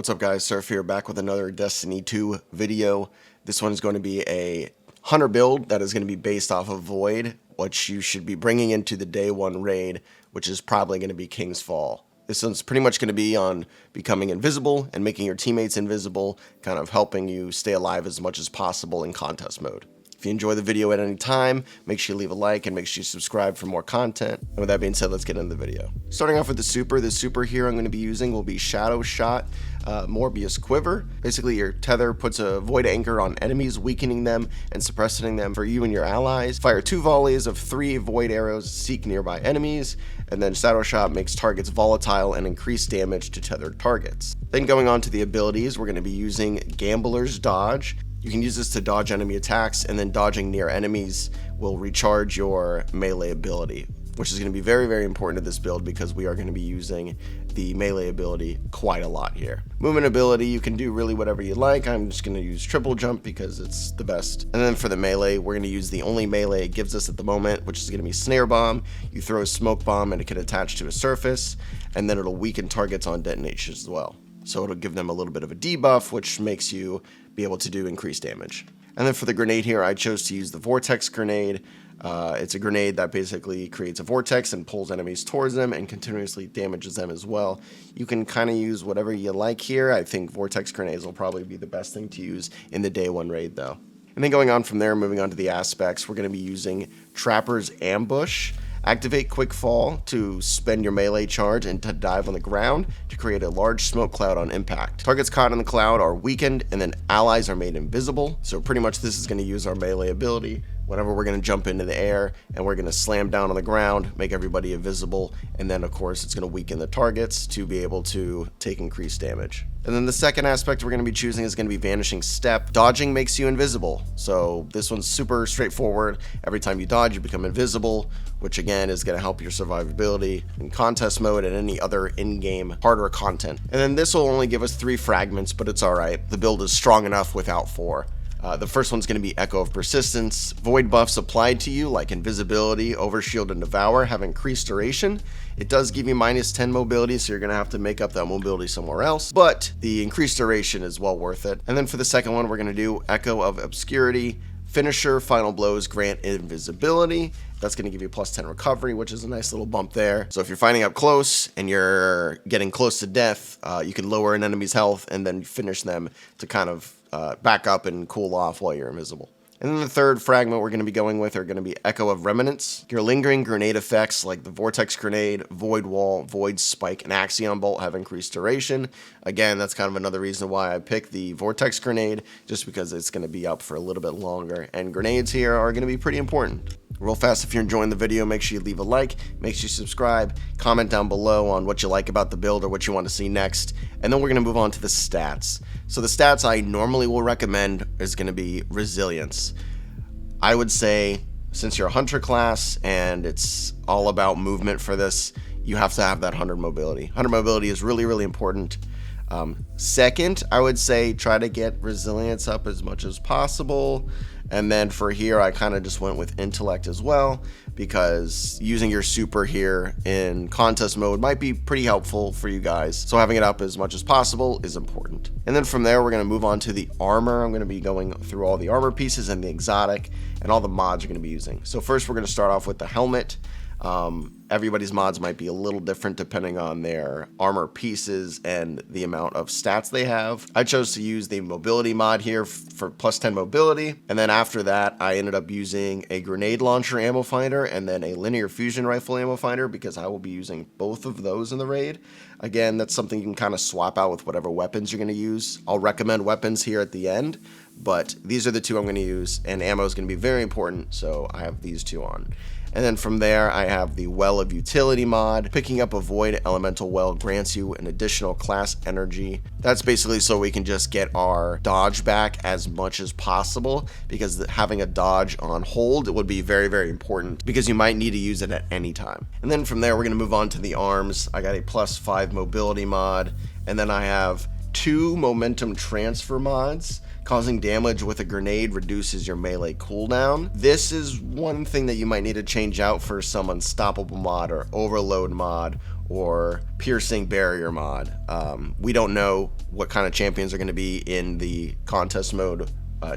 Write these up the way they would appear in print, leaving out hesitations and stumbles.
What's up guys, Surf here, back with another Destiny 2 video. This one is going to be a hunter build that is going to be based off of Void, which you should be bringing into the day one raid, which is probably going to be King's Fall. This one's pretty much going to be on becoming invisible and making your teammates invisible, kind of helping you stay alive as much as possible in contest mode. If you enjoy the video at any time, make sure you leave a like and make sure you subscribe for more content. And with that being said, let's get into the video. Starting off with the super here I'm going to be using will be Shadow Shot, Morbius Quiver. Basically, your tether puts a void anchor on enemies, weakening them and suppressing them for you and your allies. Fire 2 volleys of 3 void arrows, seek nearby enemies, and then Shadow Shot makes targets volatile and increase damage to tethered targets. Then going on to the abilities, we're going to be using Gambler's Dodge. You can use this to dodge enemy attacks, and then dodging near enemies will recharge your melee ability, which is going to be very, very important to this build because we are going to be using the melee ability quite a lot here. Movement ability, you can do really whatever you like. I'm just going to use triple jump because it's the best. And then for the melee, we're going to use the only melee it gives us at the moment, which is going to be Snare Bomb. You throw a smoke bomb and it can attach to a surface, and then it'll weaken targets on detonation as well. So it'll give them a little bit of a debuff, which makes you be able to do increased damage. And then for the grenade here, I chose to use the Vortex Grenade. It's a grenade that basically creates a vortex and pulls enemies towards them and continuously damages them as well. You can kind of use whatever you like here. I think Vortex Grenades will probably be the best thing to use in the day one raid though. And then going on from there, moving on to the aspects, we're going to be using Trapper's Ambush. Activate Quick Fall to spend your melee charge and to dive on the ground to create a large smoke cloud on impact. Targets caught in the cloud are weakened and then allies are made invisible. So pretty much this is going to use our melee ability whenever we're going to jump into the air and we're going to slam down on the ground, make everybody invisible, and then of course it's going to weaken the targets to be able to take increased damage. And then the second aspect we're going to be choosing is going to be Vanishing Step. Dodging makes you invisible, so this one's super straightforward. Every time you dodge, you become invisible, which again is going to help your survivability in contest mode and any other in-game harder content. And then this will only give us 3 fragments, but it's alright. The build is strong enough without 4. The first one's going to be Echo of Persistence. Void buffs applied to you, like Invisibility, Overshield, and Devour, have increased duration. It does give you minus 10 mobility, so you're going to have to make up that mobility somewhere else, but the increased duration is well worth it. And then for the second one, we're going to do Echo of Obscurity. Finisher, Final Blows grant invisibility. That's going to give you plus 10 recovery, which is a nice little bump there. So if you're fighting up close and you're getting close to death, you can lower an enemy's health and then finish them to kind of back up and cool off while you're invisible. And then the third fragment we're going to be going with are going to be Echo of Remnants. Your lingering grenade effects like the Vortex Grenade, Void Wall, Void Spike, and Axion Bolt have increased duration. Again, that's kind of another reason why I picked the Vortex Grenade, just because it's going to be up for a little bit longer. And grenades here are going to be pretty important. Real fast, if you're enjoying the video, make sure you leave a like, make sure you subscribe, comment down below on what you like about the build or what you want to see next, and then we're going to move on to the stats. So the stats I normally will recommend is going to be Resilience. I would say, since you're a hunter class and it's all about movement for this, you have to have that 100 mobility. 100 mobility is really, really important. Second, I would say try to get Resilience up as much as possible. And then for here, I kind of just went with Intellect as well, because using your super here in contest mode might be pretty helpful for you guys. So having it up as much as possible is important. And then from there, we're going to move on to the armor. I'm going to be going through all the armor pieces and the exotic and all the mods you're going to be using. So first, we're going to start off with the helmet. Everybody's mods might be a little different depending on their armor pieces and the amount of stats they have. I chose to use the mobility mod here for plus 10 mobility, and then after that I ended up using a grenade launcher ammo finder and then a linear fusion rifle ammo finder because I will be using both of those in the raid. Again, that's something you can kind of swap out with whatever weapons you're going to use. I'll recommend weapons here at the end, but these are the 2 I'm going to use, and ammo is going to be very important, so I have these 2 on. And then from there, I have the Well of Utility mod. Picking up a Void Elemental Well grants you an additional class energy. That's basically so we can just get our dodge back as much as possible, because having a dodge on hold would be very, very important because you might need to use it at any time. And then from there, we're going to move on to the arms. I got a plus 5 mobility mod, and then I have 2 momentum transfer mods. Causing damage with a grenade reduces your melee cooldown. This is one thing that you might need to change out for some unstoppable mod or overload mod or piercing barrier mod. We don't know what kind of champions are going to be in the contest mode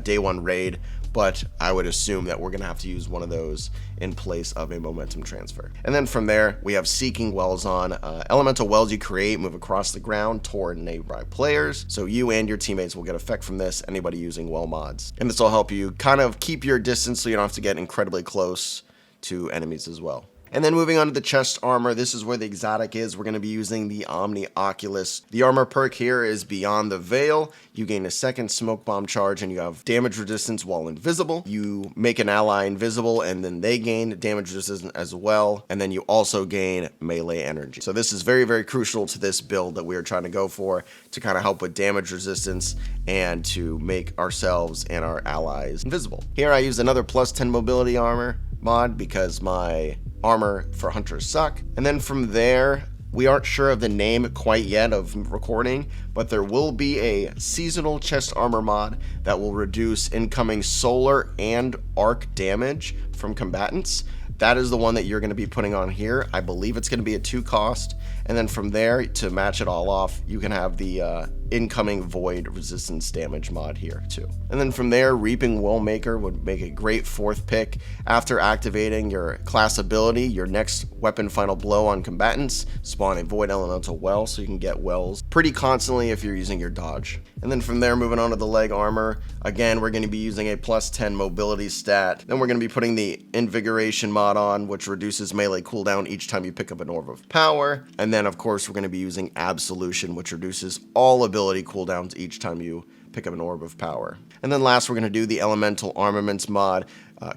day 1 raid, but I would assume that we're going to have to use one of those in place of a momentum transfer. And then from there, we have Seeking Wells on. Elemental wells you create move across the ground toward nearby players, so you and your teammates will get effect from this, anybody using well mods. And this will help you kind of keep your distance so you don't have to get incredibly close to enemies as well. And then moving on to the chest armor, this is where the exotic is. We're going to be using the Omni Oculus. The armor perk here is Beyond the Veil. You gain a second smoke bomb charge and you have damage resistance while invisible. You make an ally invisible and then they gain damage resistance as well. And then you also gain melee energy. So this is very, very crucial to this build that we are trying to go for to kind of help with damage resistance and to make ourselves and our allies invisible. Here I use another plus 10 mobility armor mod because my armor for hunters suck. And then from there, we aren't sure of the name quite yet of recording, but there will be a seasonal chest armor mod that will reduce incoming solar and arc damage from combatants. That is the one that you're going to be putting on here. I believe it's going to be a 2 cost. And then from there, to match it all off, you can have the incoming void resistance damage mod here too. And then from there, Reaping Wellmaker would make a great 4th pick. After activating your class ability, your next weapon final blow on combatants, spawn a void elemental well so you can get wells pretty constantly if you're using your dodge. And then from there, moving on to the leg armor, again, we're going to be using a plus 10 mobility stat. Then we're going to be putting the Invigoration mod on, which reduces melee cooldown each time you pick up an Orb of Power. And then, of course, we're going to be using Absolution, which reduces all ability cooldowns each time you pick up an Orb of Power. And then last, we're going to do the Elemental Armaments mod.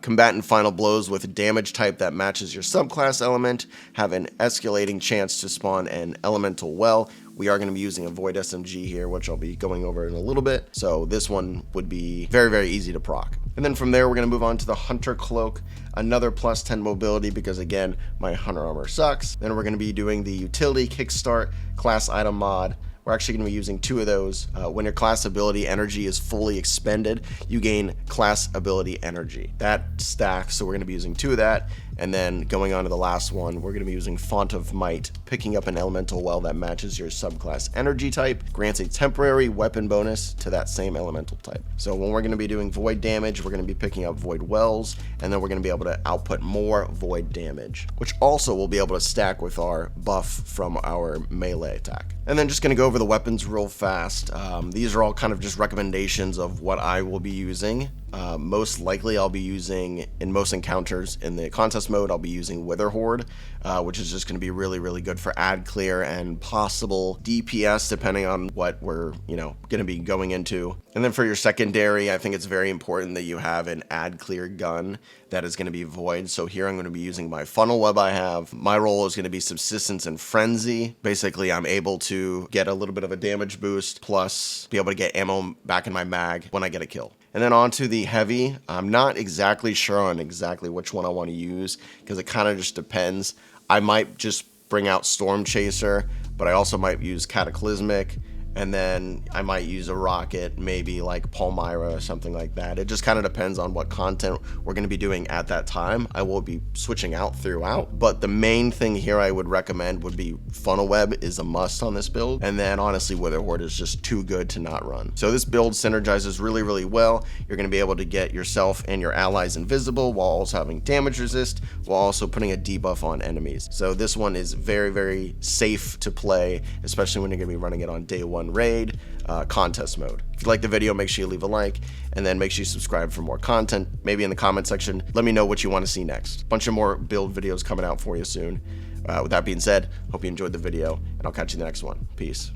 Combatant final blows with a damage type that matches your subclass element have an escalating chance to spawn an elemental well. We are going to be using a Void SMG here, which I'll be going over in a little bit. So this one would be very, very easy to proc. And then from there, we're going to move on to the Hunter Cloak, another plus 10 mobility because, again, my Hunter armor sucks. Then we're going to be doing the Utility Kickstart class item mod. We're actually going to be using 2 of those. When your class ability energy is fully expended, you gain class ability energy. That stacks, so we're going to be using 2 of that. And then going on to the last one, we're going to be using Font of Might, picking up an elemental well that matches your subclass energy type, grants a temporary weapon bonus to that same elemental type. So when we're going to be doing void damage, we're going to be picking up void wells, and then we're going to be able to output more void damage, which also will be able to stack with our buff from our melee attack. And then just going to go over the weapons real fast. These are all kind of just recommendations of what I will be using. Most likely I'll be using, in most encounters in the contest mode, I'll be using Wither Horde, which is just going to be really, really good for ad clear and possible DPS depending on what we're, going to be going into. And then for your secondary, I think it's very important that you have an ad clear gun that is going to be void. So here I'm going to be using my funnel web I have. My role is going to be Subsistence and Frenzy. Basically, I'm able to get a little bit of a damage boost, plus be able to get ammo back in my mag when I get a kill. And then onto the heavy. I'm not exactly sure on exactly which one I want to use because it kind of just depends. I might just bring out Storm Chaser, but I also might use Cataclysmic. And then I might use a rocket, maybe like Palmyra or something like that. It just kind of depends on what content we're going to be doing at that time. I will be switching out throughout, but the main thing here I would recommend would be Funnel Web is a must on this build. And then honestly, Wither Horde is just too good to not run. So this build synergizes really, really well. You're going to be able to get yourself and your allies invisible while also having damage resist, while also putting a debuff on enemies. So this one is very, very safe to play, especially when you're going to be running it on day 1 raid contest mode. If you like the video, make sure you leave a like, and then make sure you subscribe for more content. Maybe in the comment section, let me know what you want to see next. Bunch of more build videos coming out for you soon. With that being said, hope you enjoyed the video, and I'll catch you in the next one. Peace.